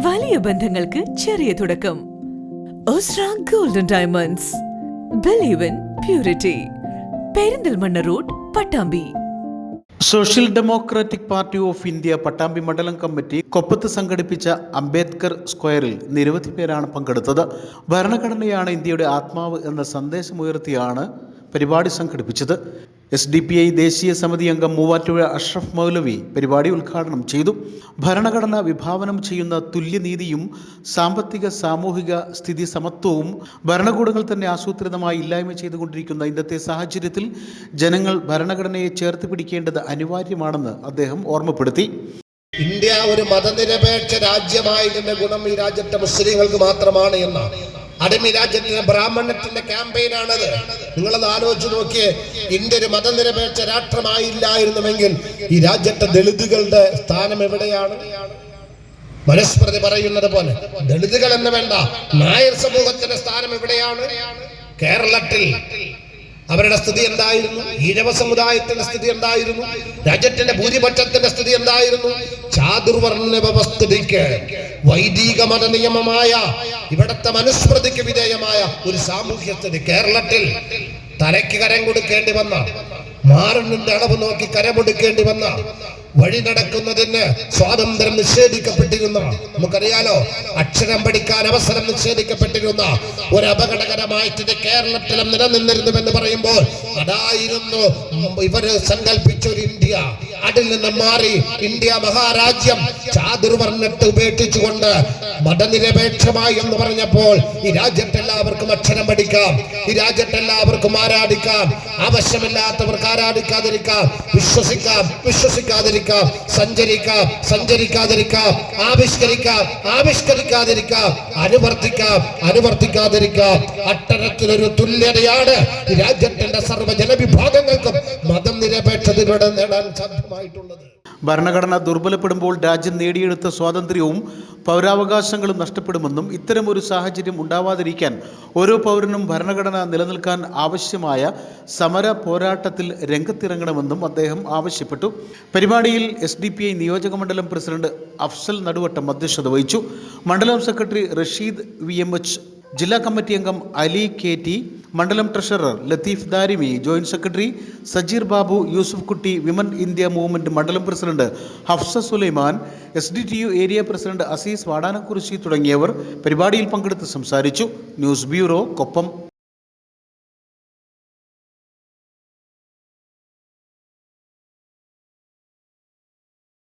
വലിയ ബന്ധങ്ങൾക്ക് ചെറിയ തുടക്കം. Osra golden diamonds. Believe in purity. Perinthalmanna road, Pattambi. Social democratic party of India Pattambi മണ്ഡലം കമ്മിറ്റി കൊപ്പത്ത് സംഘടിപ്പിച്ച അംബേദ്കർ സ്ക്വയറിൽ നിരവധി പേരാണ് പങ്കെടുത്തത്. ഭരണഘടനയാണ് ഇന്ത്യയുടെ ആത്മാവ് എന്ന സന്ദേശമുയർത്തിയാണ് പരിപാടി സംഘടിപ്പിച്ചത്. SDPI ദേശീയ സമിതി അംഗം മൂവാറ്റുപുഴ അഷ്റഫ് മൗലവി പരിപാടി ഉദ്ഘാടനം ചെയ്തു. ഭരണഘടന വിഭാവനം ചെയ്യുന്ന തുല്യനീതിയും സാമ്പത്തിക സാമൂഹിക സ്ഥിതി സമത്വവും ഭരണകൂടങ്ങൾ തന്നെ ആസൂത്രിതമായി ഇല്ലായ്മ ചെയ്തുകൊണ്ടിരിക്കുന്ന ഇന്നത്തെ സാഹചര്യത്തിൽ ജനങ്ങൾ ഭരണഘടനയെ ചേർത്ത് പിടിക്കേണ്ടത് അനിവാര്യമാണെന്ന് അദ്ദേഹം ഓർമ്മപ്പെടുത്തി. ഇന്ത്യ ഒരു മതനിരപേക്ഷ രാജ്യമായതിന്റെ ഗുണം ഈ രാജ്യത്തെ മുസ്ലിങ്ങൾക്ക് മാത്രമാണ് എന്നാണ്. അടിമ രാജ്യത്തിന്റെ ബ്രാഹ്മണത്തിന്റെ ക്യാമ്പയിനാണത്. നിങ്ങളത് ആലോചിച്ച് നോക്കിയേ. ഇന്ത്യ ഒരു മതനിരപേക്ഷ രാഷ്ട്രമായില്ലായിരുന്നുവെങ്കിൽ ഈ രാജ്യത്തെ ദളിതുകളുടെ സ്ഥാനം എവിടെയാണ്? മനുസ്മൃതി പറയുന്നത് പോലെ ദളിതുകൾ എന്ന് വേണ്ട, നായർ സമൂഹത്തിന്റെ സ്ഥാനം എവിടെയാണ്? കേരളത്തിൽ അവരുടെ സ്ഥിതി എന്തായിരുന്നു? ഈഴവ സമുദായത്തിന്റെ സ്ഥിതി എന്തായിരുന്നു? രാജ്യത്തിന്റെ ഭൂരിപക്ഷത്തിന്റെ സ്ഥിതി എന്തായിരുന്നു? ചാതുർവർണ്ണ വ്യവസ്ഥിതിക്ക് വൈദിക മത നിയമമായ ഇവിടത്തെ മനുസ്മൃതിക്ക് വിധേയമായ ഒരു സാമൂഹ്യ സ്ഥിതി കേരളത്തിൽ തലയ്ക്ക് കരം കൊടുക്കേണ്ടി വന്ന, മാറിന്റെ അളവ് നോക്കി കരമൊടുക്കേണ്ടി വന്ന, വഴി നടക്കുന്നതിന് സ്വാതന്ത്ര്യം നിഷേധിക്കപ്പെട്ടിരുന്ന, നമുക്കറിയാലോ, അക്ഷരം പഠിക്കാൻ അവസരം നിഷേധിക്കപ്പെട്ടിരുന്ന ഒരു അപകടകരമായിട്ട് കേരളത്തിലും നിലനിന്നിരുന്നുവെന്ന് പറയുമ്പോൾ അതായിരുന്നു ഇവര് സങ്കല്പിച്ചൊരു ഇന്ത്യ. അതിൽ നിന്ന് മാറി ഇന്ത്യ മഹാരാജ്യം ചാതുർവർണ്ണത്തെ ഉപേക്ഷിച്ചുകൊണ്ട് മതനിരപേക്ഷമായി എന്ന് പറഞ്ഞപ്പോൾ ഈ രാജ്യത്തെല്ലാവർക്കും അക്ഷരം പഠിക്കാം, ഈ രാജ്യത്തെല്ലാവർക്കും ആരാധിക്കാം, ആവശ്യമില്ലാത്തവർക്ക് ആരാധിക്കാതിരിക്കാം, വിശ്വസിക്കാതിരിക്കാം, സഞ്ചരിക്കാം, ആവിഷ്കരിക്കാതിരിക്കാം, അനുവർത്തിക്കാതിരിക്കാം. അത്തരത്തിലൊരു തുല്യതയാണ് ഈ രാജ്യത്തിന്റെ സർവ്വ ജനവിഭാഗങ്ങൾക്കും മതം നിരപേക്ഷതയോടെ നേടാൻ സാധ്യമായിട്ടുള്ളത്. ഭരണഘടന ദുർബലപ്പെടുമ്പോൾ രാജ്യം നേടിയെടുത്ത സ്വാതന്ത്ര്യവും പൗരാവകാശങ്ങളും നഷ്ടപ്പെടുമെന്നും ഇത്തരം ഒരു സാഹചര്യം ഉണ്ടാവാതിരിക്കാൻ ഓരോ പൗരനും ഭരണഘടന നിലനിൽക്കാൻ ആവശ്യമായ സമര പോരാട്ടത്തിൽ രംഗത്തിറങ്ങണമെന്നും അദ്ദേഹം ആവശ്യപ്പെട്ടു. പരിപാടിയിൽ SDPI നിയോജക മണ്ഡലം പ്രസിഡന്റ് അഫ്സൽ നടുവട്ടം അധ്യക്ഷത വഹിച്ചു. മണ്ഡലം സെക്രട്ടറി റഷീദ് VMH, ജില്ലാ കമ്മിറ്റി അംഗം അലി KT, മണ്ഡലം treasurer Latheef Darimi, joint secretary Sajeer Babu, Yusuf Kutty, women India movement മണ്ഡലം president Hafsa Sulaiman, SDTU area president Azeez Vadanakurissi തുടങ്ങിയവർ പരിപാടിയിൽ പങ്കെടുത്ത് സംസാരിച്ചു. News bureau, Koppam.